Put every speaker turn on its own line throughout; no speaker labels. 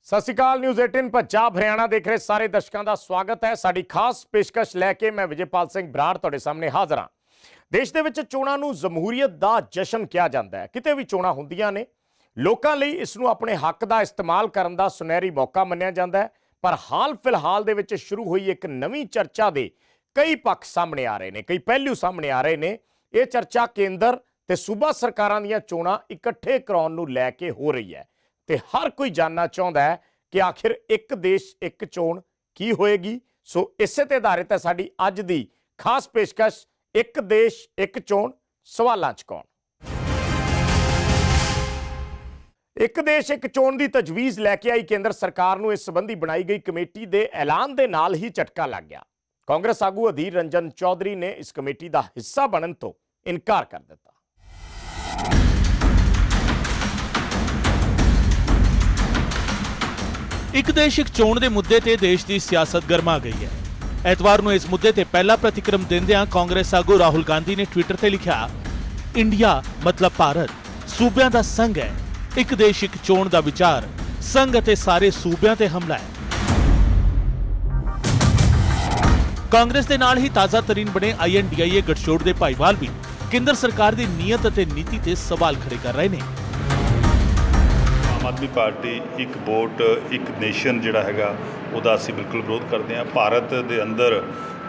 ਸਤਿ ਸ਼੍ਰੀ ਅਕਾਲ। ਨਿਊਜ਼ 18 ਪੰਜਾਬ ਹਰਿਆਣਾ ਦੇਖ ਰਹੇ ਸਾਰੇ ਦਰਸ਼ਕਾਂ ਦਾ ਸਵਾਗਤ ਹੈ। ਸਾਡੀ ਖਾਸ ਪੇਸ਼ਕਸ਼ ਲੈ ਕੇ ਮੈਂ ਵਿਜੇਪਾਲ ਸਿੰਘ ਬਰਾੜ ਤੁਹਾਡੇ ਸਾਹਮਣੇ ਹਾਜ਼ਰ ਹਾਂ। ਦੇਸ਼ ਦੇ ਵਿੱਚ ਚੋਣਾਂ ਨੂੰ ਜਮਹੂਰੀਅਤ ਦਾ ਜਸ਼ਨ ਕਿਹਾ ਜਾਂਦਾ ਹੈ। ਕਿਤੇ ਵੀ ਚੋਣਾਂ ਹੁੰਦੀਆਂ ਨੇ, ਲੋਕਾਂ ਲਈ ਇਸ ਨੂੰ ਆਪਣੇ ਹੱਕ ਦਾ ਇਸਤੇਮਾਲ ਕਰਨ ਦਾ ਸੁਨਹਿਰੀ ਮੌਕਾ ਮੰਨਿਆ ਜਾਂਦਾ ਹੈ। ਪਰ ਹਾਲ ਫਿਲਹਾਲ ਦੇ ਵਿੱਚ ਸ਼ੁਰੂ ਹੋਈ ਇੱਕ ਨਵੀਂ ਚਰਚਾ ਦੇ ਕਈ ਪੱਖ ਸਾਹਮਣੇ ਆ ਰਹੇ ਨੇ, ਕਈ ਪਹਿਲੂ ਸਾਹਮਣੇ ਆ ਰਹੇ ਨੇ। ਇਹ ਚਰਚਾ ਕੇਂਦਰ ਤੇ ਸੂਬਾ ਸਰਕਾਰਾਂ ਦੀਆਂ ਚੋਣਾਂ ਇਕੱਠੇ ਕਰਾਉਣ ਨੂੰ ਲੈ ਕੇ ਹੋ ਰਹੀ ਹੈ ਤੇ ਹਰ ਕੋਈ ਜਾਨਣਾ ਚਾਹੁੰਦਾ ਹੈ ਕਿ ਆਖਿਰ ਇੱਕ ਦੇਸ਼ ਇੱਕ ਚੋਣ ਕੀ ਹੋਏਗੀ। ਸੋ ਇਸੇ ਤੇ ਆਧਾਰਿਤ ਹੈ ਸਾਡੀ ਅੱਜ ਦੀ ਖਾਸ ਪੇਸ਼ਕਸ਼, ਇੱਕ ਦੇਸ਼ ਇੱਕ ਚੋਣ ਸਵਾਲਾਂ 'ਚ ਕੌਣ। ਇੱਕ ਦੇਸ਼ ਇੱਕ ਚੋਣ ਦੀ ਤਜਵੀਜ਼ ਲੈ ਕੇ ਆਈ ਕੇਂਦਰ ਸਰਕਾਰ ਨੂੰ ਇਸ ਸੰਬੰਧੀ ਬਣਾਈ ਗਈ ਕਮੇਟੀ ਦੇ ਐਲਾਨ ਦੇ ਨਾਲ ਹੀ ਝਟਕਾ ਲੱਗ ਗਿਆ। ਕਾਂਗਰਸ ਆਗੂ ਅਧੀਰ ਰੰਜਨ ਚੌਧਰੀ ਨੇ ਇਸ ਕਮੇਟੀ ਦਾ ਹਿੱਸਾ ਬਣਨ ਤੋਂ ਇਨਕਾਰ ਕਰ ਦਿੱਤਾ।
ਇੱਕ ਦੇਸ਼ ਇੱਕ ਚੋਣ ਦੇ ਮੁੱਦੇ ਤੇ ਦੇਸ਼ ਦੀ ਸਿਆਸਤ ਗਰਮਾ ਗਈ ਹੈ। ਐਤਵਾਰ ਨੂੰ ਇਸ ਮੁੱਦੇ ਤੇ ਪਹਿਲਾ ਪ੍ਰਤੀਕਰਮ ਦਿੰਦਿਆਂ ਕਾਂਗਰਸ ਆਗੂ ਰਾਹੁਲ ਗਾਂਧੀ ਨੇ ਟਵਿੱਟਰ ਤੇ ਲਿਖਿਆ, ਇੰਡੀਆ ਮਤਲਬ ਭਾਰਤ ਸੂਬਿਆਂ ਦਾ ਸੰਘ ਹੈ। ਇੱਕ ਦੇਸ਼ ਇੱਕ ਚੋਣ ਦਾ ਵਿਚਾਰ ਸੰਘ ਅਤੇ ਸਾਰੇ ਸੂਬਿਆਂ ਤੇ ਹਮਲਾ ਹੈ। ਕਾਂਗਰਸ ਦੇ ਨਾਲ ਹੀ ਤਾਜ਼ਾ ਤਰੀਨ ਬਣੇ INDIA ਗਠਜੋੜ ਦੇ ਭਾਈਵਾਲ ਵੀ ਕੇਂਦਰ ਸਰਕਾਰ ਦੀ ਨੀਅਤ ਅਤੇ ਨੀਤੀ ਤੇ ਸਵਾਲ ਖੜੇ ਕਰ ਰਹੇ ਨੇ।
ਆਮ ਆਦਮੀ ਪਾਰਟੀ ਇੱਕ ਵੋਟ ਇੱਕ ਨੇਸ਼ਨ ਜਿਹੜਾ ਹੈਗਾ ਉਹਦਾ ਅਸੀਂ ਬਿਲਕੁਲ ਵਿਰੋਧ ਕਰਦੇ ਹਾਂ। ਭਾਰਤ ਦੇ ਅੰਦਰ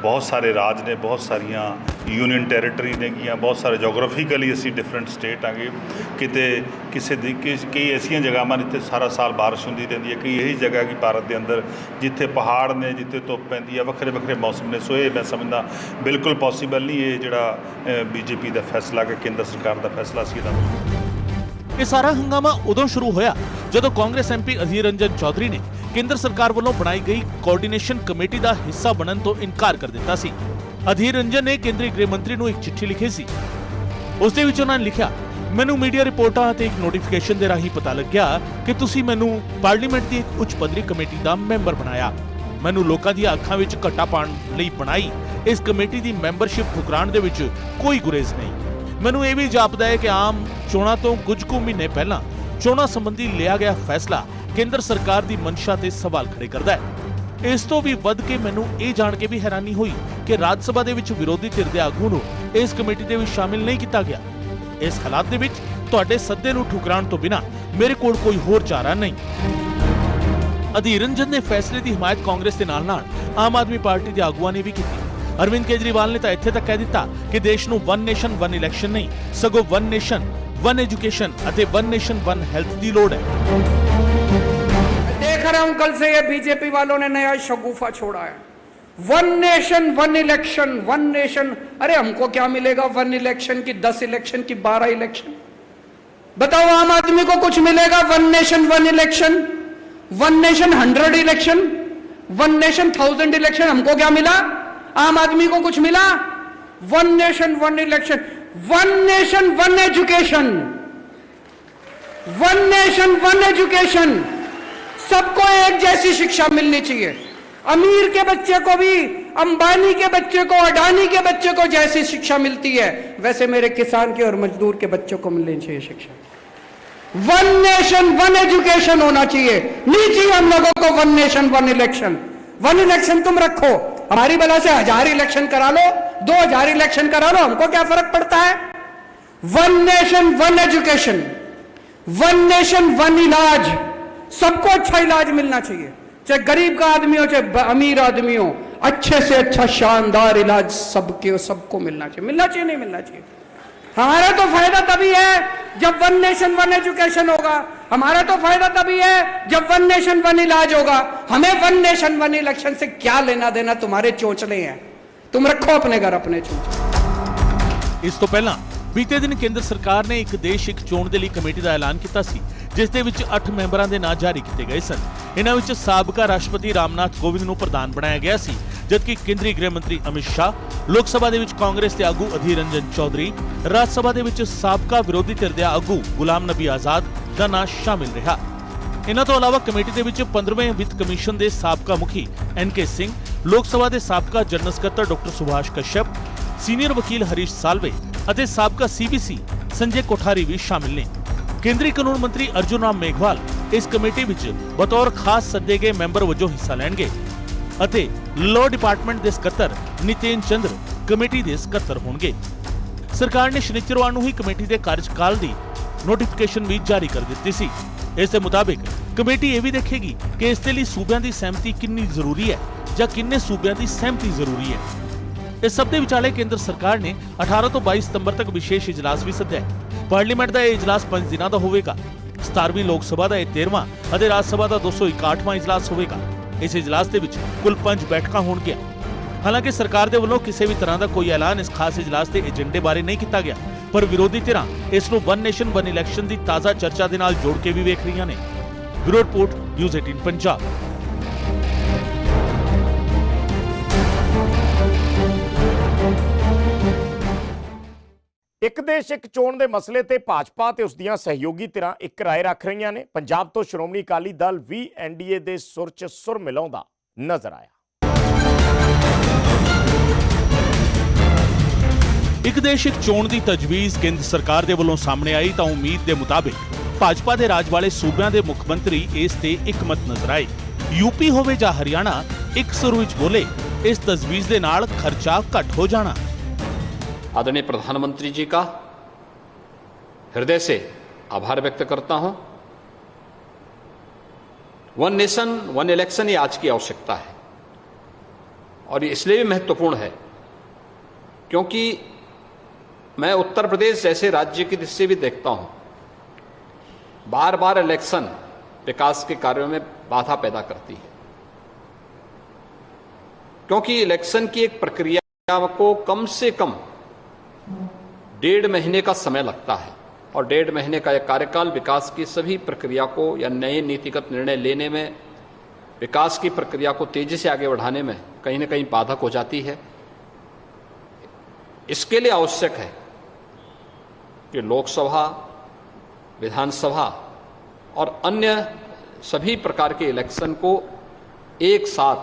ਬਹੁਤ ਸਾਰੇ ਰਾਜ ਨੇ, ਬਹੁਤ ਸਾਰੀਆਂ ਯੂਨੀਅਨ ਟੈਰੀਟਰੀ ਨੇਗੀਆਂ, ਬਹੁਤ ਸਾਰੇ ਜੋਗ੍ਰਾਫੀਕਲੀ ਅਸੀਂ ਡਿਫਰੈਂਟ ਸਟੇਟ ਆਂਗੇ। ਕਿਤੇ ਕਿਸੇ ਦੀ ਕਈ ਐਸੀਆਂ ਜਗ੍ਹਾਵਾਂ ਜਿੱਥੇ ਸਾਰਾ ਸਾਲ ਬਾਰਿਸ਼ ਹੁੰਦੀ ਰਹਿੰਦੀ ਹੈ, ਕਈ ਇਹੀ ਜਗ੍ਹਾ ਕਿ ਭਾਰਤ ਦੇ ਅੰਦਰ ਜਿੱਥੇ ਪਹਾੜ ਨੇ, ਜਿੱਥੇ ਧੁੱਪ ਪੈਂਦੀ ਹੈ, ਵੱਖਰੇ ਵੱਖਰੇ ਮੌਸਮ ਨੇ। ਸੋ ਇਹ ਮੈਂ ਸਮਝਦਾ ਬਿਲਕੁਲ ਪੋਸੀਬਲ ਨਹੀਂ ਇਹ ਜਿਹੜਾ BJP ਦਾ ਫੈਸਲਾ ਕਿ ਕੇਂਦਰ ਸਰਕਾਰ ਦਾ ਫੈਸਲਾ ਸੀ ਇਹਦਾ।
ਇਹ ਸਾਰਾ ਹੰਗਾਮਾ ਉਦੋਂ ਸ਼ੁਰੂ ਹੋਇਆ ਜਦੋਂ ਕਾਂਗਰਸ MP ਅਧੀਰ ਰੰਜਨ ਚੌਧਰੀ ਨੇ ਕੇਂਦਰ ਸਰਕਾਰ ਵੱਲੋਂ ਬਣਾਈ ਗਈ ਕੋਆਰਡੀਨੇਸ਼ਨ ਕਮੇਟੀ ਦਾ ਹਿੱਸਾ ਬਣਨ ਤੋਂ ਇਨਕਾਰ ਕਰ ਦਿੱਤਾ ਸੀ। ਅਧੀਰ ਰੰਜਨ ਨੇ ਕੇਂਦਰੀ ਗ੍ਰਹਿ ਮੰਤਰੀ ਨੂੰ ਇੱਕ ਚਿੱਠੀ ਲਿਖੀ ਸੀ। ਉਸ ਦੇ ਵਿੱਚ ਉਹਨਾਂ ਨੇ ਲਿਖਿਆ, ਮੈਨੂੰ ਮੀਡੀਆ ਰਿਪੋਰਟਾਂ ਅਤੇ ਇੱਕ ਨੋਟੀਫਿਕੇਸ਼ਨ ਦੇ ਰਾਹੀਂ ਪਤਾ ਲੱਗਿਆ ਕਿ ਤੁਸੀਂ ਮੈਨੂੰ ਪਾਰਲੀਮੈਂਟ ਦੀ ਇੱਕ ਉੱਚ ਪੱਧਰੀ ਕਮੇਟੀ ਦਾ ਮੈਂਬਰ ਬਣਾਇਆ। ਮੈਨੂੰ ਲੋਕਾਂ ਦੀਆਂ ਅੱਖਾਂ ਵਿੱਚ ਘੱਟਾ ਪਾਉਣ ਲਈ ਬਣਾਈ ਇਸ ਕਮੇਟੀ ਦੀ ਮੈਂਬਰਸ਼ਿਪ ਠੁਕਰਾਉਣ ਦੇ ਵਿੱਚ ਕੋਈ ਗੁਰੇਜ਼ ਨਹੀਂ। ਮੈਨੂੰ ਇਹ ਵੀ ਜਾਪਦਾ ਹੈ ਕਿ ਆਮ ਚੋਣਾਂ ਤੋਂ ਕੁਝ ਕੁ ਮਹੀਨੇ ਪਹਿਲਾਂ ਚੋਣਾਂ ਸੰਬੰਧੀ ਲਿਆ ਗਿਆ ਫੈਸਲਾ ਕੇਂਦਰ ਸਰਕਾਰ ਦੀ ਮਨਸ਼ਾ ਤੇ ਸਵਾਲ ਖੜੇ ਕਰਦਾ ਹੈ। ਇਸ ਤੋਂ ਵੀ ਵੱਧ ਕੇ ਮੈਨੂੰ ਇਹ ਜਾਣ ਕੇ ਵੀ ਹੈਰਾਨੀ ਹੋਈ ਕਿ ਰਾਜ ਸਭਾ ਦੇ ਵਿੱਚ ਵਿਰੋਧੀ ਧਿਰ ਦੇ ਆਗੂ ਨੂੰ ਇਸ ਕਮੇਟੀ ਦੇ ਵਿੱਚ ਸ਼ਾਮਿਲ ਨਹੀਂ ਕੀਤਾ ਗਿਆ। ਇਸ ਹਾਲਾਤ ਦੇ ਵਿੱਚ ਤੁਹਾਡੇ ਸੱਦੇ ਨੂੰ ਠੁਕਰਾਉਣ ਤੋਂ ਬਿਨਾਂ ਮੇਰੇ ਕੋਲ ਕੋਈ ਹੋਰ ਚਾਰਾ ਨਹੀਂ। ਅਧੀਰ ਰੰਜਨ ਦੇ ਫੈਸਲੇ ਦੀ ਹਮਾਇਤ ਕਾਂਗਰਸ ਦੇ ਨਾਲ-ਨਾਲ ਆਮ ਆਦਮੀ ਪਾਰਟੀ ਦੇ ਆਗੂਆਂ ਨੇ ਵੀ ਕੀਤੀ। ਅਰਵਿੰਦ ਕੇਜਰੀਵਾਲ ਨੇ ਤਾਂ ਇੱਥੇ ਤੱਕ ਕਹਿ ਦਿੱਤਾ ਕਿ ਦੇਸ਼ ਨੂੰ ਵਨ ਨੇਸ਼ਨ ਵਨ ਇਲੈਕਸ਼ਨ ਨਹੀਂ, ਸਗੋਂ ਵਨ ਨੇਸ਼ਨ ਵਨ एजुकेशन ਅਤੇ वन नेशन वन हेल्थ की लोड़ है।
देख रहा हूं कल से ये बीजेपी वालों ने नया शगुफा छोड़ा है, one nation one election, one nation. अरे हमको क्या मिलेगा वन इलेक्शन की 10 इलेक्शन की 12 इलेक्शन? बताओ आम आदमी को कुछ मिलेगा one nation one election? One nation 100 election, one nation 1000 election. हमको क्या मिला? आम आदमी को कुछ मिला? One nation one election, one nation one education, one nation one education. सबको एक जैसी शिक्षा मिलनी चाहिए। अमीर के बच्चे को भी अंबानी के बच्चे को, अडानी के बच्चे को जैसी शिक्षा मिलती है वैसे मेरे किसान के और मजदूर के बच्चों को मिलनी चाहिए शिक्षा। वन नेशन वन एजुकेशन होना चाहिए। नहीं चाहिए हम लोगों को one nation one election. One election तुम रखो, हमारी बला से 1000 इलेक्शन करा लो, 2000 इलेक्शन करा लो, हमको क्या फर्क पड़ता है? One nation one education, one nation one इलाज। सबको अच्छा इलाज मिलना चाहिए, चाहे गरीब का आदमी हो चाहे अमीर आदमी हो। अच्छे से अच्छा शानदार इलाज सबको मिलना चाहिए। मिलना चाहिए नहीं मिलना चाहिए? हमारा तो फायदा तभी है जब वन नेशन वन एजुकेशन होगा। हमारा तो फायदा तभी है जब वन नेशन वन इलाज होगा। हमें वन नेशन वन इलेक्शन से क्या लेना देना? तुम्हारे चोंचले हैं, तुम रखो अपने घर अपने चोंचले।
ਇਸ ਤੋਂ ਪਹਿਲਾਂ ਬੀਤੇ ਦਿਨ ਕੇਂਦਰ ਸਰਕਾਰ ਨੇ ਇੱਕ ਦੇਸ਼ ਇੱਕ ਚੋਣ ਦੇ ਲਈ ਕਮੇਟੀ ਦਾ ਐਲਾਨ ਕੀਤਾ ਸੀ, ਜਿਸ ਦੇ ਵਿੱਚ 8 ਮੈਂਬਰਾਂ ਦੇ ਨਾਂ ਜਾਰੀ ਕੀਤੇ ਗਏ ਸਨ। ਇਹਨਾਂ ਵਿੱਚ ਸਾਬਕਾ ਰਾਸ਼ਟਰਪਤੀ ਰਾਮਨਾਥ ਕੋਵਿੰਦ ਨੂੰ ਪ੍ਰਧਾਨ ਬਣਾਇਆ ਗਿਆ ਸੀ, ਜਦਕਿ ਕੇਂਦਰੀ ਗ੍ਰਹਿ ਮੰਤਰੀ ਅਮਿਤ ਸ਼ਾਹ, ਲੋਕ ਸਭਾ ਦੇ ਵਿੱਚ ਕਾਂਗਰਸ ਦੇ ਆਗੂ ਅਧੀਰ ਰੰਜਨ ਚੌਧਰੀ, ਰਾਜ ਸਭਾ ਦੇ ਵਿੱਚ ਸਾਬਕਾ ਵਿਰੋਧੀ ਧਿਰ ਦੇ ਆਗੂ ਗੁਲਾਮ ਨਬੀ ਆਜ਼ਾਦ ਦਾ ਨਾਂ ਸ਼ਾਮਿਲ ਰਿਹਾ। ਇਹਨਾਂ ਤੋਂ ਇਲਾਵਾ ਕਮੇਟੀ ਦੇ ਵਿੱਚ 15ਵੇਂ ਵਿੱਤ ਕਮਿਸ਼ਨ ਦੇ ਸਾਬਕਾ ਮੁਖੀ NK ਸਿੰਘ, ਲੋਕ ਸਭਾ ਦੇ ਸਾਬਕਾ ਜਨਰਲ ਸਕੱਤਰ ਡਾਕਟਰ ਸੁਭਾਸ਼ ਕਸ਼ਯਪ, ਸੀਨੀਅਰ ਵਕੀਲ ਹਰੀਸ਼ ਸਾਲਵੇ ਅਤੇ ਸਾਬਕਾ CBC ਸੰਜੇ ਕੋਠਾਰੀ ਵੀ ਸ਼ਾਮਿਲ ਨੇ। ਕੇਂਦਰੀ ਕਾਨੂੰਨ ਮੰਤਰੀ ਅਰਜੁਨ ਰਾਮ ਮੇਘਵਾਲ, ਇਸ ਕਮੇਟੀ ਵਿੱਚ ਬਤੌਰ ਖਾਸ ਸੱਦੇ ਗਏ ਮੈਂਬਰ ਵਜੋਂ ਹਿੱਸਾ ਲੈਣਗੇ ਅਤੇ ਲਾਅ ਡਿਪਾਰਟਮੈਂਟ ਦੇ ਸਕੱਤਰ ਨਿਤੇਨ ਚੰਦਰ ਕਮੇਟੀ ਦੇ ਸਕੱਤਰ ਹੋਣਗੇ। ਸਰਕਾਰ ਨੇ ਸ਼ਨੀਚਰਵਾਰ ਨੂੰ ਹੀ ਕਮੇਟੀ ਦੇ ਕਾਰਜਕਾਲ ਦੀ ਨੋਟੀਫਿਕੇਸ਼ਨ ਵੀ ਜਾਰੀ ਕਰ ਦਿੱਤੀ ਸੀ। ਇਸ ਦੇ ਮੁਤਾਬਿਕ ਕਮੇਟੀ ਇਹ ਵੀ ਦੇਖੇਗੀ ਕਿ ਇਸ ਦੇ ਲਈ ਸੂਬਿਆਂ ਦੀ ਸਹਿਮਤੀ ਕਿੰਨੀ ਜ਼ਰੂਰੀ ਹੈ ਜਾਂ ਕਿੰਨੇ ਸੂਬਿਆਂ ਦੀ ਸਹਿਮਤੀ ਜ਼ਰੂਰੀ ਹੈ। ਇਸ ਸਭ ਦੇ ਵਿਚਾਲੇ ਕੇਂਦਰ ਸਰਕਾਰ ਨੇ 18 ਤੋਂ 22 ਸਤੰਬਰ ਤੱਕ ਵਿਸ਼ੇਸ਼ ਇਜਲਾਸ ਵੀ ਸੱਦਿਆ ਹੈ। ਪਾਰਲੀਮੈਂਟ ਦਾ ਇਹ ਇਜਲਾਸ 5 ਦਿਨਾਂ ਦਾ ਹੋਵੇਗਾ। 17ਵੀਂ ਲੋਕ ਸਭਾ ਦਾ ਇਹ 13ਵਾਂ ਅਤੇ ਰਾਜ ਸਭਾ ਦਾ 261ਵਾਂ ਇਜਲਾਸ ਹੋਵੇਗਾ। ਇਸ ਇਜਲਾਸ ਦੇ ਵਿੱਚ ਕੁੱਲ 5 ਬੈਠਕਾਂ ਹੋਣਗੀਆਂ। ਹਾਲਾਂਕਿ ਸਰਕਾਰ ਦੇ ਵੱਲੋਂ ਕਿਸੇ ਵੀ ਤਰ੍ਹਾਂ ਦਾ ਕੋਈ ਐਲਾਨ ਇਸ ਖਾਸ ਇਜਲਾਸ ਦੇ ਏਜੰਡੇ ਬਾਰੇ ਨਹੀਂ ਕੀਤਾ ਗਿਆ, ਪਰ ਵਿਰੋਧੀ ਧਿਰਾਂ ਇਸ ਨੂੰ ਵਨ ਨੇਸ਼ਨ ਵਨ ਇਲੈਕਸ਼ਨ ਦੀ ਤਾਜ਼ਾ ਚਰਚਾ ਦੇ ਨਾਲ ਜੋੜ ਕੇ ਵੀ ਵੇਖ ਰਹੀਆਂ ਨੇ। Bureau report, news 18 Punjab.
ਇੱਕ ਦੇਸ਼ ਇੱਕ ਚੋਣ ਦੇ ਮਸਲੇ ਤੇ ਭਾਜਪਾ ਤੇ ਉਸ ਦੀਆਂ ਸਹਿਯੋਗੀ ਧਿਰਾਂ ਇੱਕ ਰਾਏ ਰੱਖ ਰਹੀਆਂ ਨੇ। ਪੰਜਾਬ ਤੋਂ ਸ਼੍ਰੋਮਣੀ ਅਕਾਲੀ ਦਲ ਵੀ ਐਨਡੀਏ ਦੇ ਸੁਰ 'ਚ ਸੁਰ ਮਿਲਾਉਂਦਾ ਨਜ਼ਰ ਆਇਆ।
ਇੱਕ ਦੇਸ਼ ਇੱਕ ਚੋਣ ਦੀ ਤਜਵੀਜ਼ ਕੇਂਦਰ ਸਰਕਾਰ ਦੇ ਵੱਲੋਂ ਸਾਹਮਣੇ ਆਈ ਤਾਂ ਉਮੀਦ ਦੇ ਮੁਤਾਬਿਕ ਭਾਜਪਾ ਦੇ ਰਾਜ ਵਾਲੇ ਸੂਬਿਆਂ ਦੇ ਮੁੱਖ ਮੰਤਰੀ ਇਸ ਤੇ ਇੱਕਮਤ ਨਜ਼ਰ ਆਏ। यूपी होवे या हरियाणा एक सुर विच बोले इस तजवीज दे नाल खर्चा घट हो जाना।
आदरणीय प्रधानमंत्री जी का हृदय से आभार व्यक्त करता हूं। वन नेशन वन इलेक्शन ये आज की आवश्यकता है और ये इसलिए भी महत्वपूर्ण है क्योंकि मैं उत्तर प्रदेश जैसे राज्य की दृष्टि से भी देखता हूं, बार बार इलेक्शन विकास के कार्यों में बाधा पैदा करती है, क्योंकि इलेक्शन की एक प्रक्रिया को कम से कम 1.5 महीने का समय लगता है और 1.5 महीने का यह कार्यकाल विकास की सभी प्रक्रिया को या नए नीतिगत निर्णय लेने में, विकास की प्रक्रिया को तेजी से आगे बढ़ाने में कहीं न कहीं बाधक हो जाती है। इसके लिए आवश्यक है कि लोकसभा, विधानसभा और अन्य सभी प्रकार के इलेक्शन को एक साथ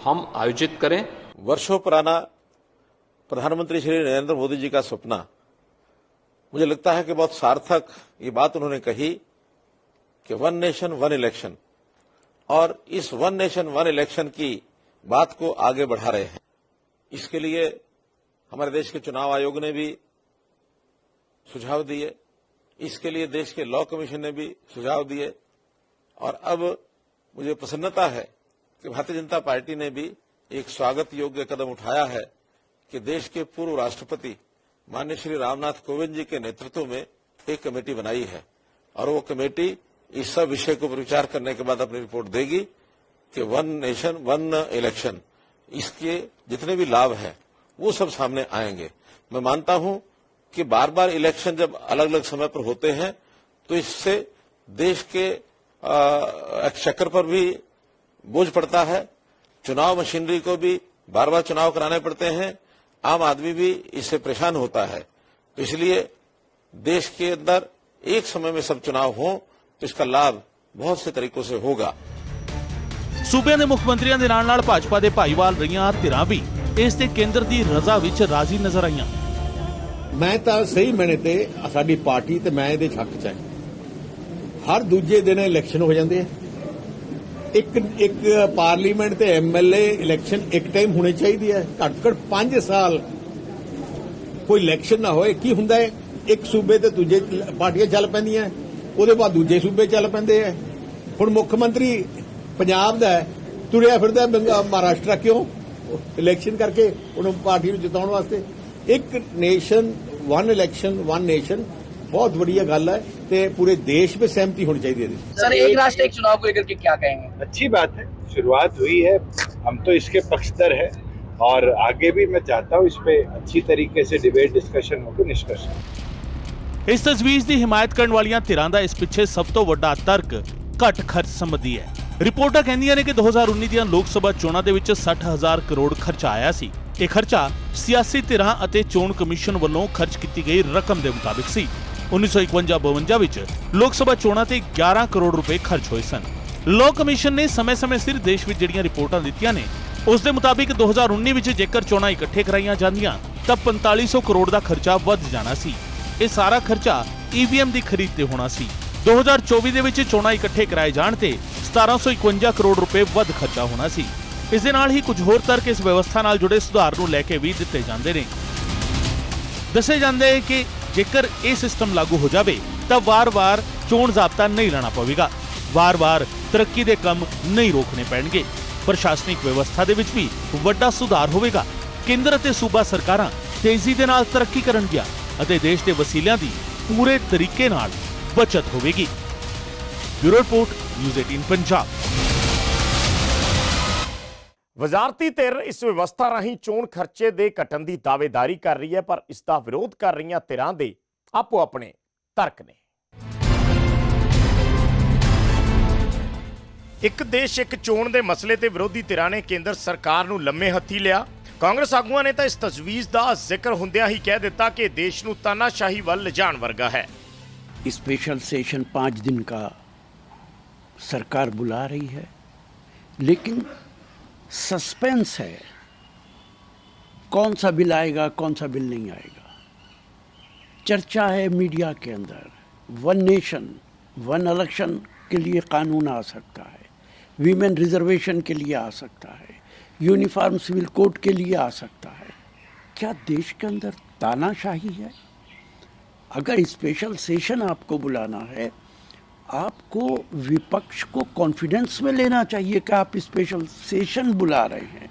हम आयोजित करें।
वर्षों पुराना प्रधानमंत्री श्री नरेंद्र मोदी जी का सपना, मुझे लगता है कि बहुत सार्थक ये बात उन्होंने कही कि वन नेशन वन इलेक्शन, और इस वन नेशन वन इलेक्शन की बात को आगे बढ़ा रहे हैं। इसके लिए हमारे देश के चुनाव आयोग ने भी सुझाव दिए, इसके लिए देश के लॉ कमीशन ने भी सुझाव दिए, और अब मुझे प्रसन्नता है कि भारतीय जनता पार्टी ने भी एक स्वागत योग्य कदम उठाया है कि देश के पूर्व राष्ट्रपति माननीय श्री रामनाथ कोविंद जी के नेतृत्व में एक कमेटी बनाई है, और वो कमेटी इस सब विषय को विचार करने के बाद अपनी रिपोर्ट देगी कि वन नेशन वन इलेक्शन, इसके जितने भी लाभ हैं वो सब सामने आएंगे। मैं मानता हूं कि बार बार इलेक्शन जब अलग अलग समय पर होते हैं तो इससे देश के एक्सचेकर पर भी बोझ पड़ता है, चुनाव मशीनरी को भी बार बार चुनाव कराने पड़ते हैं, आम आदमी भी इससे परेशान होता है। तो इसलिए देश के अंदर एक समय में सब चुनाव हो तो इसका लाभ बहुत से तरीकों से होगा।
सूबे के मुख्यमंत्रियों के नाल भाजपा के भाईवाल रहियां धिरां भी इस ते केंद्र की रजा विच राजी नजर आईयां।
मैं तो सही मैंने ते साडी पार्टी ते मैं इहदे हक च है। हर दूजे दिन इलेक्शन हो जाते हैं, एक पार्लीमेंट ते एमएलए इलेक्शन एक टाइम होने चाहिए है। घट घट 5 साल कोई इलेक्शन ना होए की हुंदा है, एक सूबे ते दूजे पार्टियां चल पैंदियां, ਉਹਦੇ ਬਾਅਦ ਦੂਜੇ ਸੂਬੇ ਚੱਲ ਪੈਂਦੇ ਆ। ਹੁਣ ਮੁੱਖ ਮੰਤਰੀ ਪੰਜਾਬ ਦਾ ਤੁਰਿਆ ਫਿਰਦਾ ਮਹਾਰਾਸ਼ਟਰ, ਕਿਉਂ? ਇਲੈਕਸ਼ਨ ਕਰਕੇ ਉਹਨੂੰ ਪਾਰਟੀ ਨੂੰ ਜਿਤਾਉਣ ਵਾਸਤੇ। ਇੱਕ nation one election one nation बहुत बढ़िया गल है, ते पूरे देश में सहमति होनी चाहिए।
सर, एक राष्ट्र एक चुनाव को लेकर के क्या कहेंगे?
अच्छी बात है, शुरुआत हुई है, हम तो इसके पक्षधर है और आगे भी मैं चाहता हूँ इस पे अच्छी तरीके से डिबेट डिस्कशन होकर निष्कर्ष।
इस तजवीज की हिमायत करने वालियां धिरां दा इस पिछे सब तो वड्डा तर्क घट खर्च संबंधी है। रिपोर्टां कहंदियां ने कि 2019 ਦੀਆਂ ਲੋਕ ਸਭਾ ਚੋਣਾਂ ਦੇ ਵਿੱਚ 60,000 ਕਰੋੜ ਖਰਚਾ ਆਇਆ ਸੀ। ਇਹ ਖਰਚਾ ਸਿਆਸੀ ਧਿਰਾਂ ਅਤੇ ਚੋਣ ਕਮਿਸ਼ਨ ਵੱਲੋਂ ਖਰਚ ਕੀਤੀ ਗਈ ਰਕਮ ਦੇ ਮੁਤਾਬਿਕ ਸੀ। 1951-52 ਵਿੱਚ ਲੋਕ ਸਭਾ ਚੋਣਾਂ ਤੇ 11 ਕਰੋੜ ਰੁਪਏ ਖਰਚ ਹੋਏ ਸਨ। ਲਾਅ ਕਮਿਸ਼ਨ ਨੇ ਸਮੇਂ-ਸਮੇਂ ਸਿਰ ਦੇਸ਼ ਵਿੱਚ ਜਿਹੜੀਆਂ ਰਿਪੋਰਟਾਂ ਦਿੱਤੀਆਂ ਨੇ ਉਸ ਦੇ ਮੁਤਾਬਿਕ 2019 ਵਿੱਚ ਜੇਕਰ ਚੋਣਾਂ ਇਕੱਠੇ ਕਰਾਈਆਂ ਜਾਂਦੀਆਂ ਤਾਂ 4500 ਕਰੋੜ ਦਾ ਖਰਚਾ ਵੱਧ ਜਾਣਾ ਸੀ। ਇਹ ਸਾਰਾ ਖਰਚਾ ਈਵੀਐਮ ਦੀ ਖਰੀਦ ਤੇ ਹੋਣਾ ਸੀ। 2024 ਦੇ ਵਿੱਚ ਚੋਣਾਂ ਇਕੱਠੇ ਕਰਾਏ ਜਾਣ ਤੇ 1751 ਕਰੋੜ ਰੁਪਏ ਵੱਧ ਖਰਚਾ ਹੋਣਾ ਸੀ। ਇਸ ਦੇ ਨਾਲ ਹੀ ਕੁਝ ਹੋਰ ਤਰਕ ਇਸ ਵਿਵਸਥਾ ਨਾਲ ਜੁੜੇ ਸੁਧਾਰ ਨੂੰ ਲੈ ਕੇ ਵੀ ਦਿੱਤੇ ਜਾਂਦੇ ਨੇ। ਦੱਸੇ ਜਾਂਦੇ ਹੈ ਕਿ ਜੇਕਰ ਇਹ ਸਿਸਟਮ ਲਾਗੂ ਹੋ ਜਾਵੇ ਤਾਂ ਵਾਰ-ਵਾਰ ਚੋਣ ਜ਼ਾਬਤਾ ਨਹੀਂ ਲਾਣਾ ਪਵੇਗਾ, ਵਾਰ-ਵਾਰ ਤਰੱਕੀ ਦੇ ਕੰਮ ਨਹੀਂ ਰੋਕਣੇ ਪੈਣਗੇ। ਪ੍ਰਸ਼ਾਸਨਿਕ ਵਿਵਸਥਾ ਦੇ ਵਿੱਚ ਵੀ ਵੱਡਾ ਸੁਧਾਰ ਹੋਵੇਗਾ। ਕੇਂਦਰ ਅਤੇ ਸੂਬਾ ਸਰਕਾਰਾਂ ਤੇਜ਼ੀ ਦੇ ਨਾਲ ਤਰੱਕੀ ਕਰਨਗੀਆਂ ਅਤੇ ਦੇਸ਼ ਦੇ ਵਸੀਲਿਆਂ ਦੀ ਪੂਰੇ ਤਰੀਕੇ ਨਾਲ ਬਚਤ ਹੋਵੇਗੀ। Bureau report, news 18 Punjab.
ਵਜ਼ਾਰਤੀ ਧਿਰ ਇਸ ਵਿਵਸਥਾ ਰਾਹੀਂ ਚੋਣ ਖਰਚੇ ਦੇ ਘਟਣ ਦੀ ਦਾਅਵੇਦਾਰੀ ਕਰ ਰਹੀ ਹੈ, ਪਰ ਇਸ ਦਾ ਵਿਰੋਧ ਕਰ ਰਹੀਆਂ ਧਿਰਾਂ ਦੇ ਆਪੋ ਆਪਣੇ ਤਰਕ ਨੇ। ਇੱਕ ਦੇਸ਼ ਇੱਕ ਚੋਣ ਦੇ ਮਸਲੇ ਤੇ ਵਿਰੋਧੀ ਧਿਰਾਂ ਨੇ ਕੇਂਦਰ ਸਰਕਾਰ ਨੂੰ ਲੰਮੇ ਹੱਥੀ ਲਿਆ। ਕਾਂਗਰਸ ਆਗੂਆਂ ਨੇ ਤਾਂ ਇਸ ਤਜਵੀਜ਼ ਦਾ ਜ਼ਿਕਰ ਹੁੰਦਿਆਂ ਹੀ ਕਹਿ ਦਿੱਤਾ ਕਿ ਦੇਸ਼ ਨੂੰ ਤਾਨਾਸ਼ਾਹੀ ਵੱਲ ਲਿਜਾਣ ਵਰਗਾ ਹੈ।
स्पेशल सेशन 5 दिन का सरकार बुला रही है, लेकिन सस्पेंस है, कौन सा बिल आएगा कौन सा बिल नहीं आएगा। चर्चा है मीडिया के अंदर, वन नेशन वन इलेक्शन के लिए कानून आ सकता है, वीमेन रिजर्वेशन के लिए आ सकता है, यूनिफॉर्म सिविल कोड के लिए आ सकता है। क्या देश के अंदर तानाशाही है? अगर स्पेशल सेशन आपको बुलाना है, आपको विपक्ष को कॉन्फिडेंस में लेना चाहिए कि आप स्पेशल सेशन बुला रहे हैं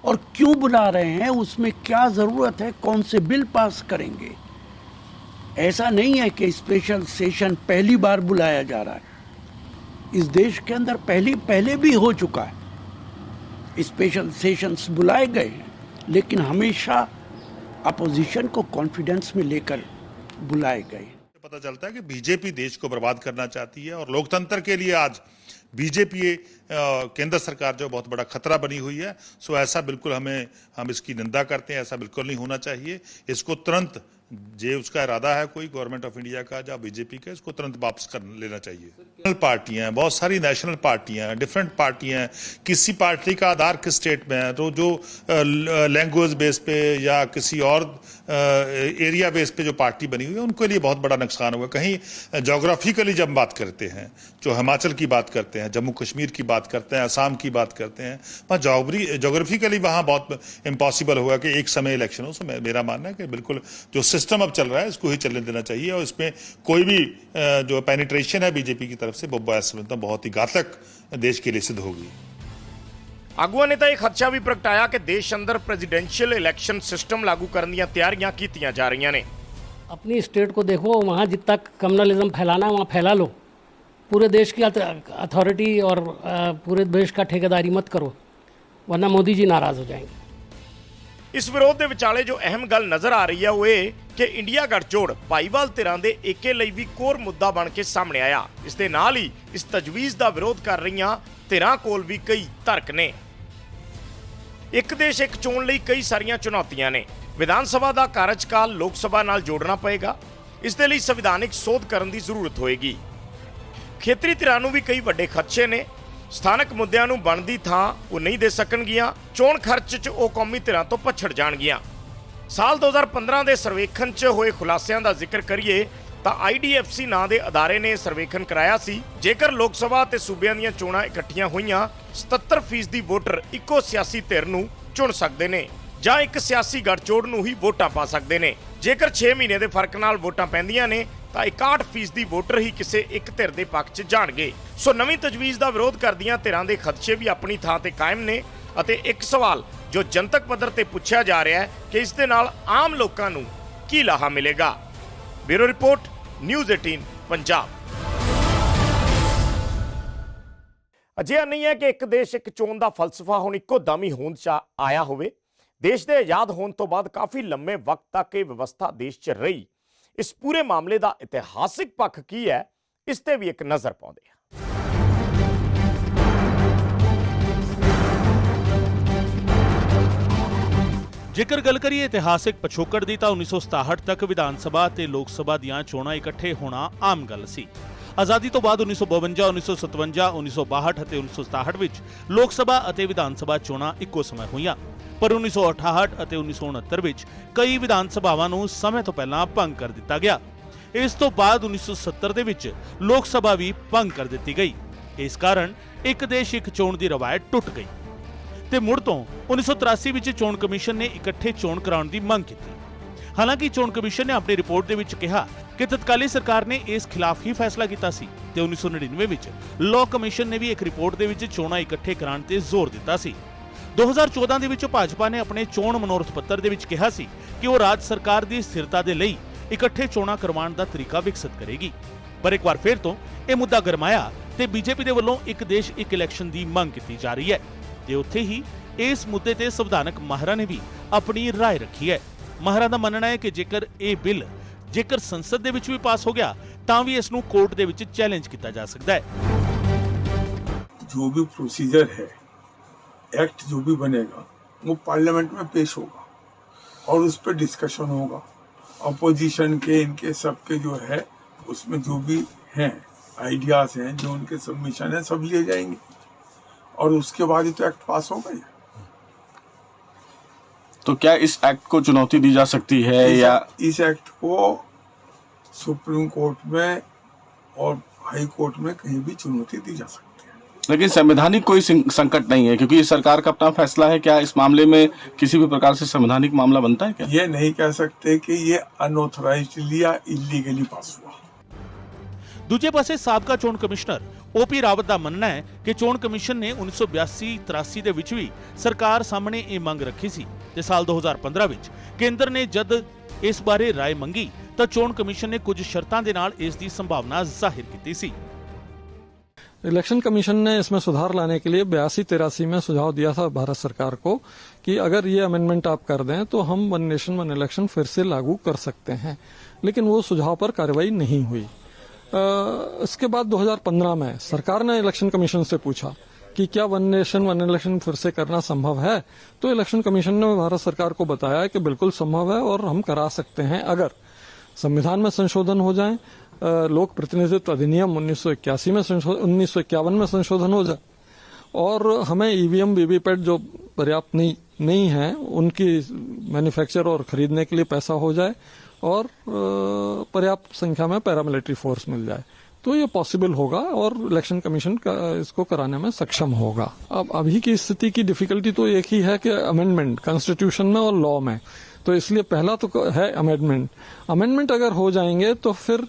और क्यों बुला रहे हैं, उसमें क्या ज़रूरत है, कौन से बिल पास करेंगे। ऐसा नहीं है कि स्पेशल सेशन पहली बार बुलाया जा रहा है। इस देश के अंदर पहले भी हो चुका है, स्पेशल सेशंस बुलाए गए हैं, लेकिन हमेशा अपोजिशन को कॉन्फिडेंस में लेकर बुलाए गए।
पता चलता है कि बीजेपी देश को बर्बाद करना चाहती है और लोकतंत्र के लिए आज बीजेपी केंद्र सरकार जो बहुत बड़ा खतरा बनी हुई है। सो ऐसा बिल्कुल हम इसकी निंदा करते हैं, ऐसा बिल्कुल नहीं होना चाहिए। इसको तुरंत जे उसका इरादा है कोई गवर्नमेंट ऑफ इंडिया का या बीजेपी का, इसको तुरंत वापस कर लेना चाहिए। नेशनल पार्टियां हैं, बहुत सारी नेशनल पार्टियां हैं, डिफरेंट पार्टियां हैं, किसी पार्टी का आधार किस स्टेट में है तो जो लैंग्वेज बेस पे या किसी और एरिया बेस पे जो पार्टी बनी हुई है उनके लिए बहुत बड़ा नुकसान हुआ। कहीं जोग्राफिकली जब बात करते हैं, जो हिमाचल की बात करते हैं, जम्मू कश्मीर की बात करते हैं, असम की बात करते हैं, वहाँ जोग्राफिकली वहाँ बहुत इम्पॉसिबल होगा कि एक समय इलेक्शन हो। सो मेरा मानना है कि बिल्कुल जो सिस्टम अब चल रहा है इसको ही चलने देना चाहिए और इसमें कोई भी जो पेनिट्रेशन है बीजेपी की तरफ से वो बहुत ही घातक देश के लिए सिद्ध होगी।
ਆਗੂਆਂ ਨੇ ਤਾਂ ਇਹ ਖਦਸ਼ਾ ਵੀ ਪ੍ਰਗਟਾਇਆ ਕਿ ਦੇਸ਼ ਅੰਦਰ ਪ੍ਰੈਜ਼ੀਡੈਂਸ਼ੀਅਲ ਇਲੈਕਸ਼ਨ ਸਿਸਟਮ ਲਾਗੂ ਕਰਨ ਦੀਆਂ ਤਿਆਰੀਆਂ ਕੀਤੀਆਂ ਜਾ ਰਹੀਆਂ ਨੇ।
अपनी स्टेट को देखो, वहाँ जितना कम्युनलिज्म फैलाना है वहाँ फैला लो। पूरे देश की अथॉरिटी और पूरे देश का ठेकेदारी मत करो, वरना मोदी जी नाराज़ हो जाएंगे।
ਇਸ ਵਿਰੋਧ ਦੇ ਵਿਚਾਲੇ ਜੋ ਅਹਿਮ ਗੱਲ ਨਜ਼ਰ ਆ ਰਹੀ ਹੈ ਉਹ ਇਹ ਕਿ ਇੰਡੀਆ ਗੱਠਜੋੜ ਭਾਈਵਾਲ ਧਿਰਾਂ ਦੇ ਏਕੇ ਲਈ ਵੀ ਕੋਰ ਮੁੱਦਾ ਬਣ ਕੇ ਸਾਹਮਣੇ ਆਇਆ। ਇਸ ਦੇ ਨਾਲ ਹੀ ਇਸ ਤਜਵੀਜ਼ ਦਾ ਵਿਰੋਧ ਕਰ ਰਹੀਆਂ ਧਿਰਾਂ ਕੋਲ ਵੀ ਕਈ ਤਰਕ ਨੇ। ਇੱਕ ਦੇਸ਼ ਇੱਕ ਚੋਣ ਲਈ ਕਈ ਸਾਰੀਆਂ ਚੁਣੌਤੀਆਂ ਨੇ। ਵਿਧਾਨ ਸਭਾ ਦਾ ਕਾਰਜਕਾਲ ਲੋਕ ਸਭਾ ਨਾਲ ਜੋੜਨਾ ਪਏਗਾ। ਇਸ ਦੇ ਲਈ ਸੰਵਿਧਾਨਿਕ ਸੋਧ ਕਰਨ ਦੀ ਜ਼ਰੂਰਤ ਹੋਏਗੀ। ਖੇਤਰੀ ਧਿਰਾਂ ਨੂੰ ਵੀ ਕਈ ਵੱਡੇ ਖਦਸ਼ੇ ਨੇ। ਸਥਾਨਕ ਮੁੱਦਿਆਂ ਨੂੰ ਬਣਦੀ ਥਾਂ ਉਹ ਨਹੀਂ ਦੇ ਸਕਣਗੀਆਂ। ਚੋਣ ਖਰਚ 'ਚ ਉਹ ਕੌਮੀ ਧਿਰਾਂ ਤੋਂ ਪਛੜ ਜਾਣਗੀਆਂ। ਸਾਲ 2015 ਦੇ ਸਰਵੇਖਣ 'ਚ ਹੋਏ ਖੁਲਾਸਿਆਂ ਦਾ ਜ਼ਿਕਰ ਕਰੀਏ ਤਾਂ IDFC ਨਾਂ ਦੇ ਅਦਾਰੇ ਨੇ ਸਰਵੇਖਣ ਕਰਾਇਆ ਸੀ। ਜੇਕਰ ਲੋਕ ਸਭਾ ਤੇ ਸੂਬਿਆਂ ਦੀਆਂ ਚੋਣਾਂ ਇਕੱਠੀਆਂ ਹੋਈਆਂ 77% ਵੋਟਰ ਇੱਕੋ ਸਿਆਸੀ ਧਿਰ ਨੂੰ ਚੁਣ ਸਕਦੇ ਨੇ ਜਾਂ ਇੱਕ ਸਿਆਸੀ ਗੱਠਜੋੜ ਨੂੰ ਹੀ ਵੋਟਾਂ ਪਾ ਸਕਦੇ ਨੇ। ਜੇਕਰ 6 ਮਹੀਨੇ ਦੇ ਫਰਕ ਨਾਲ ਵੋਟਾਂ ਪੈਂਦੀਆਂ ਨੇ ਤਾਂ 61% ਵੋਟਰ ਹੀ ਕਿਸੇ ਇੱਕ ਧਿਰ ਦੇ ਪੱਖ 'ਚ ਜਾਣਗੇ। ਸੋ ਨਵੀਂ ਤਜਵੀਜ਼ ਦਾ ਵਿਰੋਧ ਕਰਦੀਆਂ ਧਿਰਾਂ ਦੇ ਖਦਸ਼ੇ ਵੀ ਆਪਣੀ ਥਾਂ ਤੇ ਕਾਇਮ ਨੇ ਅਤੇ ਇੱਕ ਸਵਾਲ ਜੋ ਜਨਤਕ ਪੱਧਰ ਤੇ ਪੁੱਛਿਆ ਜਾ ਰਿਹਾ ਹੈ ਕਿ ਇਸ ਦੇ ਨਾਲ ਆਮ ਲੋਕਾਂ ਨੂੰ ਕੀ ਲਾਹਾ ਮਿਲੇਗਾ। Bureau report, news 18 Punjab. ਅਜਿਹਾ ਨਹੀਂ ਹੈ ਕਿ ਇੱਕ ਦੇਸ਼ ਇੱਕ ਚੋਣ ਦਾ ਫਲਸਫਾ ਹੁਣ ਇੱਕੋ ਦਮ ਹੀ ਹੋਂਦ 'ਚ ਆਇਆ ਹੋਵੇ। ਦੇਸ਼ ਦੇ ਆਜ਼ਾਦ ਹੋਣ ਤੋਂ ਬਾਅਦ ਕਾਫੀ ਲੰਮੇ ਵਕਤ ਤੱਕ ਇਹ ਵਿਵਸਥਾ ਦੇਸ਼ 'ਚ ਰਹੀ। ਇਸ ਪੂਰੇ ਮਾਮਲੇ ਦਾ ਇਤਿਹਾਸਿਕ ਪੱਖ ਕੀ ਹੈ, ਇਸ ਤੇ ਵੀ ਇੱਕ ਨਜ਼ਰ ਪਾਉਂਦੇ ਹਾਂ।
ਜੇਕਰ ਗੱਲ ਕਰੀਏ ਇਤਿਹਾਸਿਕ ਪਿਛੋਕੜ ਦੀ ਤਾਂ 1967 ਤੱਕ ਵਿਧਾਨ ਸਭਾ ਤੇ ਲੋਕ ਸਭਾ ਦੀਆਂ ਚੋਣਾਂ ਇਕੱਠੇ ਹੋਣਾ ਆਮ ਗੱਲ ਸੀ। ਆਜ਼ਾਦੀ ਤੋਂ ਬਾਅਦ 1952, 1957, 1962 ਅਤੇ 1967 ਵਿੱਚ ਲੋਕ ਸਭਾ ਅਤੇ ਵਿਧਾਨ ਸਭਾ ਚੋਣਾਂ ਇੱਕੋ ਸਮੇਂ ਹੋਈਆਂ। ਪਰ 1968 ਅਤੇ 1969 ਵਿੱਚ ਕਈ ਵਿਧਾਨ ਸਭਾਵਾਂ ਨੂੰ ਸਮੇਂ ਤੋਂ ਪਹਿਲਾਂ ਭੰਗ ਕਰ ਦਿੱਤਾ ਗਿਆ। ਇਸ ਤੋਂ ਬਾਅਦ 1970 ਦੇ ਵਿੱਚ ਲੋਕ ਸਭਾ ਵੀ ਭੰਗ ਕਰ ਦਿੱਤੀ ਗਈ। ਇਸ ਕਾਰਨ ਇੱਕ ਦੇਸ਼ ਇੱਕ ਚੋਣ ਦੀ ਰਵਾਇਤ ਟੁੱਟ ਗਈ ਤੇ ਮੁੜ ਤੋਂ 1983 ਵਿੱਚ ਚੋਣ ਕਮਿਸ਼ਨ ਨੇ ਇਕੱਠੇ ਚੋਣ ਕਰਾਉਣ ਦੀ ਮੰਗ ਕੀਤੀ। ਹਾਲਾਂਕਿ ਚੋਣ ਕਮਿਸ਼ਨ ਨੇ ਆਪਣੀ ਰਿਪੋਰਟ ਦੇ ਵਿੱਚ ਕਿਹਾ ਕਿ ਤਤਕਾਲੀ ਸਰਕਾਰ ਨੇ ਇਸ ਖਿਲਾਫ ਹੀ ਫੈਸਲਾ ਕੀਤਾ ਸੀ ਤੇ 1999 ਵਿੱਚ ਲਾਅ ਕਮਿਸ਼ਨ ਨੇ ਵੀ ਇੱਕ ਰਿਪੋਰਟ ਦੇ ਵਿੱਚ ਚੋਣਾਂ ਇਕੱਠੇ ਕਰਾਉਣ ਤੇ ਜ਼ੋਰ ਦਿੱਤਾ ਸੀ। 2014 ਦੇ ਵਿੱਚ ਭਾਜਪਾ ਨੇ ਆਪਣੇ ਚੋਣ ਮਨੋਰਥ ਪੱਤਰ ਦੇ ਵਿੱਚ ਕਿਹਾ ਸੀ ਕਿ ਉਹ ਰਾਜ ਸਰਕਾਰ ਦੀ ਸਥਿਰਤਾ ਦੇ ਲਈ ਇਕੱਠੇ ਚੋਣਾਂ ਕਰਵਾਉਣ ਦਾ ਤਰੀਕਾ ਵਿਕਸਿਤ ਕਰੇਗੀ। ਪਰ ਇੱਕ ਵਾਰ ਫਿਰ ਤੋਂ ਇਹ ਮੁੱਦਾ ਗਰਮਾਇਆ ਤੇ ਬੀਜੇਪੀ ਦੇ ਵੱਲੋਂ ਇੱਕ ਦੇਸ਼ ਇੱਕ ਇਲੈਕਸ਼ਨ ਦੀ ਮੰਗ ਕੀਤੀ ਜਾ ਰਹੀ ਹੈ ਤੇ ਉੱਥੇ ਹੀ ਇਸ ਮੁੱਦੇ ਤੇ ਸੰਵਿਧਾਨਕ ਮਾਹਰਾਂ ਨੇ ਵੀ ਆਪਣੀ ਰਾਏ ਰੱਖੀ ਹੈ। ਮਾਹਰਾਂ ਦਾ ਮੰਨਣਾ ਹੈ ਕਿ ਜੇਕਰ ਸੰਸਦ ਦੇ ਵਿੱਚ ਵੀ ਪਾਸ ਹੋ ਗਿਆ ਤਾਂ ਵੀ ਇਸ ਨੂੰ ਕੋਰਟ ਦੇ ਵਿੱਚ ਚੈਲੰਜ ਕੀਤਾ ਜਾ ਸਕਦਾ ਹੈ।
जो भी प्रोसीजर है, एक्ट जो भी बनेगा वो पार्लियामेंट में पेश होगा और उस पर डिस्कशन होगा। अपोजिशन के इनके सबके जो है उसमें जो भी हैं आइडियाज हैं, जो उनके सबमिशन है, सब लिए जाएंगे और उसके बाद ही तो एक्ट पास होगा।
तो क्या इस एक्ट को चुनौती दी जा सकती है या
इस एक्ट को सुप्रीम कोर्ट में और हाई कोर्ट में कहीं भी चुनौती दी जा सकती है?
लेकिन संवैधानिक कोई संकट नहीं है क्योंकि सरकार का अपना फैसला है। क्या इस मामले में किसी भी प्रकार से संवैधानिक मामला बनता है क्या?
ये नहीं कह सकते कि ये अनऑथराइज्डली या इलीगली पास हुआ।
ਦੂਜੇ ਪਾਸੇ ਸਾਬਕਾ ਚੋਣ ਕਮਿਸ਼ਨਰ ਓਪੀ ਰਾਵਤ ਦਾ ਮੰਨਣਾ ਹੈ ਕਿ ਚੋਣ ਕਮਿਸ਼ਨ ਨੇ 1982-83 ਦੇ ਵਿੱਚ ਵੀ ਸਰਕਾਰ ਸਾਹਮਣੇ ਇਹ ਮੰਗ ਰੱਖੀ ਸੀ ਤੇ ਸਾਲ 2015 ਵਿੱਚ ਕੇਂਦਰ ਨੇ ਜਦ ਇਸ ਬਾਰੇ ਰਾਏ ਮੰਗੀ ਤਾਂ ਚੋਣ ਕਮਿਸ਼ਨ ਨੇ ਕੁਝ ਸ਼ਰਤਾਂ ਦੇ ਨਾਲ ਇਸ ਦੀ ਸੰਭਾਵਨਾ ਜ਼ਾਹਿਰ ਕੀਤੀ ਸੀ।
इलेक्शन कमीशन ने इसमें सुधार लाने के लिए 82-83 में सुझाव दिया था भारत सरकार को कि अगर ये अमेंडमेंट आप कर दें तो हम वन नेशन वन इलेक्शन फिर से लागू कर सकते हैं, लेकिन वो सुझाव पर कार्रवाई नहीं हुई। इसके बाद 2015 में सरकार ने इलेक्शन कमीशन से पूछा कि क्या वन नेशन वन इलेक्शन फिर से करना संभव है, तो इलेक्शन कमीशन ने भारत सरकार को बताया कि बिल्कुल संभव है और हम करा सकते हैं अगर संविधान में संशोधन हो जाए, लोक प्रतिनिधित्व अधिनियम 1951 में संशोधन हो जाए और हमें ईवीएम वीवीपैट जो पर्याप्त नहीं है उनकी मैन्युफैक्चर और खरीदने के लिए पैसा हो जाए और पर्याप्त संख्या में पैरामिलिट्री फोर्स मिल जाए तो ये पॉसिबल होगा और इलेक्शन कमीशन इसको कराने में सक्षम होगा। अब अभी की स्थिति की डिफिकल्टी तो एक ही है कि अमेंडमेंट कॉन्स्टिट्यूशन में और लॉ में, तो इसलिए पहला तो है अमेंडमेंट अगर हो जाएंगे तो फिर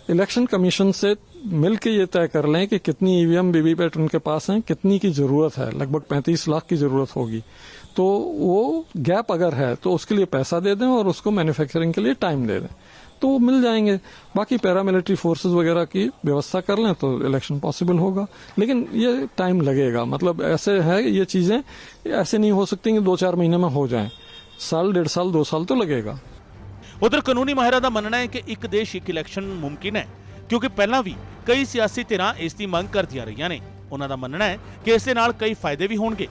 इलेक्शन कमीशन से मिलकर ये तय कर लें कि कितनी ईवीएम वीवीपैट उनके पास हैं, कितनी की जरूरत है, लगभग 35 लाख की जरूरत होगी, तो वो गैप अगर है तो उसके लिए पैसा दे दें और उसको मैन्युफैक्चरिंग के लिए टाइम दे दें तो वो मिल जाएंगे। बाकी पैरामिलिट्री फोर्सेस वगैरह की व्यवस्था कर लें तो इलेक्शन पॉसिबल होगा, लेकिन ये टाइम लगेगा। मतलब ऐसे है ये चीजें ऐसे नहीं हो सकती कि 2-4 महीने में हो जाएं, साल 1.5 साल 2 साल तो लगेगा।
ਉਧਰ ਕਾਨੂੰਨੀ ਮਾਹਿਰਾਂ ਦਾ ਮੰਨਣਾ ਹੈ ਕਿ ਇੱਕ ਦੇਸ਼ ਇੱਕ ਇਲੈਕਸ਼ਨ ਮੁਮਕਿਨ ਹੈ ਕਿਉਂਕਿ ਪਹਿਲਾਂ ਵੀ ਕਈ ਸਿਆਸੀ ਧਿਰਾਂ ਇਸ ਦੀ ਮੰਗ ਕਰਦੀਆਂ ਰਹੀਆਂ ਨੇ। ਉਹਨਾਂ ਦਾ ਮੰਨਣਾ ਹੈ ਕਿ ਇਸ ਦੇ ਨਾਲ ਕਈ ਫਾਇਦੇ ਵੀ ਹੋਣਗੇ।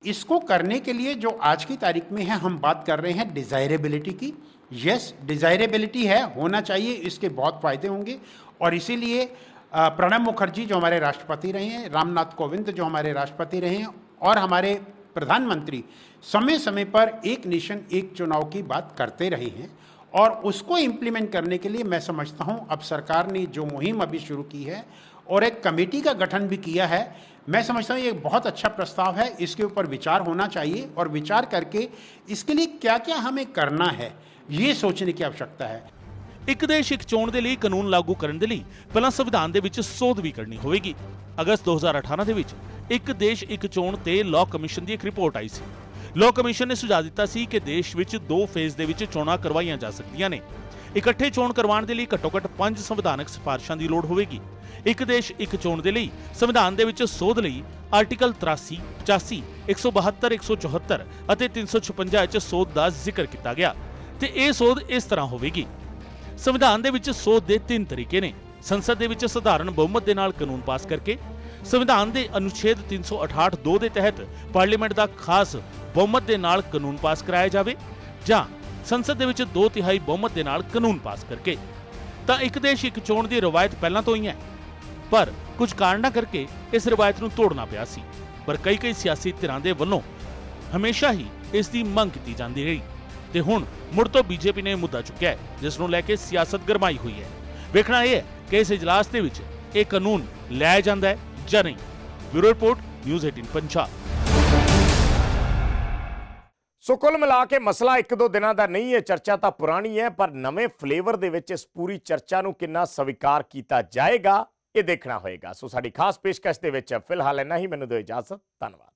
इसको करने के लिए जो आज की तारीख में है हम बात कर रहे हैं डिजायरेबिलिटी की। यस, डिजायरेबिलिटी है, होना चाहिए, इसके बहुत फायदे होंगे और इसीलिए प्रणब मुखर्जी जो हमारे राष्ट्रपति रहे हैं, रामनाथ कोविंद जो हमारे राष्ट्रपति रहे हैं और हमारे प्रधानमंत्री समय समय पर एक नेशन एक चुनाव की बात करते रहे हैं और उसको इम्प्लीमेंट करने के लिए मैं समझता हूं अब सरकार ने जो मुहिम अभी शुरू की है और एक कमेटी का गठन भी किया है, मैं समझता हूं ये बहुत अच्छा प्रस्ताव है। इसके ऊपर विचार होना चाहिए और विचार करके इसके लिए क्या क्या हमें करना है ये सोचने की आवश्यकता है।
ਇੱਕ ਦੇਸ਼ ਇੱਕ ਚੋਣ ਦੇ ਲਈ ਕਾਨੂੰਨ ਲਾਗੂ ਕਰਨ ਦੇ ਲਈ ਪਹਿਲਾਂ ਸੰਵਿਧਾਨ ਦੇ ਵਿੱਚ ਸੋਧ ਵੀ ਕਰਨੀ ਹੋਵੇਗੀ। ਅਗਸਤ 2018 ਦੇ ਵਿੱਚ ਇੱਕ ਦੇਸ਼ ਇੱਕ ਚੋਣ ਤੇ ਲਾਅ ਕਮਿਸ਼ਨ ਦੀ ਇੱਕ ਰਿਪੋਰਟ ਆਈ ਸੀ। ਲਾਅ ਕਮਿਸ਼ਨ ਨੇ ਸੁਝਾਅ ਦਿੱਤਾ ਸੀ ਕਿ ਦੇਸ਼ ਵਿੱਚ 2 ਫੇਜ਼ ਦੇ ਵਿੱਚ ਚੋਣਾਂ ਕਰਵਾਈਆਂ ਜਾ ਸਕਦੀਆਂ ਨੇ। ਇਕੱਠੇ ਚੋਣ ਕਰਵਾਉਣ ਦੇ ਲਈ ਘੱਟੋ-ਘੱਟ 5 ਸੰਵਿਧਾਨਕ ਸਿਫਾਰਿਸ਼ਾਂ ਦੀ ਲੋੜ ਹੋਵੇਗੀ। ਇੱਕ ਦੇਸ਼ ਇੱਕ ਚੋਣ ਦੇ ਲਈ ਸੰਵਿਧਾਨ ਦੇ ਵਿੱਚ ਸੋਧ ਲਈ ਆਰਟੀਕਲ 83, 85, 172, 174 ਅਤੇ 356 ਵਿੱਚ ਸੋਧ ਦਾ ਜ਼ਿਕਰ ਕੀਤਾ ਗਿਆ ਤੇ ਇਹ ਸੋਧ ਇਸ ਤਰ੍ਹਾਂ ਹੋਵੇਗੀ। ਸੰਵਿਧਾਨ ਦੇ ਵਿੱਚ ਸੋਧ ਦੇ 3 ਤਰੀਕੇ ਨੇ। ਸੰਸਦ ਦੇ ਵਿੱਚ ਸਧਾਰਨ ਬਹੁਮਤ ਦੇ ਨਾਲ ਕਾਨੂੰਨ ਪਾਸ ਕਰਕੇ, ਸੰਵਿਧਾਨ ਦੇ ਅਨੁਛੇਦ 368(2) ਦੇ ਤਹਿਤ ਪਾਰਲੀਮੈਂਟ ਦਾ ਖਾਸ ਬਹੁਮਤ ਦੇ ਨਾਲ ਕਾਨੂੰਨ ਪਾਸ ਕਰਾਇਆ ਜਾਵੇ ਜਾਂ ਸੰਸਦ ਦੇ ਵਿੱਚ 2/3 ਬਹੁਮਤ ਦੇ ਨਾਲ ਕਾਨੂੰਨ ਪਾਸ ਕਰਕੇ। ਤਾਂ ਇੱਕ ਦੇਸ਼ ਇੱਕ ਚੋਣ ਦੀ ਰਵਾਇਤ ਪਹਿਲਾਂ ਤੋਂ ਹੀ ਹੈ, ਪਰ ਕੁਝ ਕਾਰਨਾਂ ਕਰਕੇ ਇਸ ਰਵਾਇਤ ਨੂੰ ਤੋੜਨਾ ਪਿਆ ਸੀ। ਪਰ ਕਈ ਸਿਆਸੀ ਧਿਰਾਂ ਦੇ ਵੱਲੋਂ ਹਮੇਸ਼ਾ ਹੀ ਇਸ ਦੀ ਮੰਗ ਕੀਤੀ ਜਾਂਦੀ ਰਹੀ ਤੇ ਹੁਣ ਮੁੜ ਤੋਂ ਬੀਜੇਪੀ ਨੇ ਇਹ ਮੁੱਦਾ ਚੁੱਕਿਆ ਹੈ, ਜਿਸ ਨੂੰ ਲੈ ਕੇ ਸਿਆਸਤ ਗਰਮਾਈ ਹੋਈ ਹੈ। ਵੇਖਣਾ ਇਹ ਹੈ ਕਿ ਇਸ ਇਜਲਾਸ ਦੇ ਵਿੱਚ ਇਹ ਕਾਨੂੰਨ ਲਿਆਇਆ ਜਾਂਦਾ ਹੈ ਜਾਂ ਨਹੀਂ। Bureau report, news 18 Punjab.
ਸੋ ਕੁੱਲ ਮਿਲਾ ਕੇ ਮਸਲਾ ਇੱਕ ਦੋ ਦਿਨਾਂ ਦਾ ਨਹੀਂ ਹੈ, ਚਰਚਾ ਤਾਂ ਪੁਰਾਣੀ ਹੈ, ਪਰ ਨਵੇਂ ਫਲੇਵਰ ਦੇ ਵਿੱਚ ਇਸ ਪੂਰੀ ਚਰਚਾ ਨੂੰ ਕਿੰਨਾ ਸਵੀਕਾਰ ਕੀਤਾ ਜਾਏਗਾ ਇਹ ਦੇਖਣਾ ਹੋਏਗਾ। ਸੋ ਸਾਡੀ ਖਾਸ ਪੇਸ਼ਕਸ਼ ਦੇ ਵਿੱਚ ਫਿਲਹਾਲ ਇੰਨਾ ਹੀ। ਮੈਨੂੰ ਦਿਓ ਇਜਾਜ਼ਤ। ਧੰਨਵਾਦ।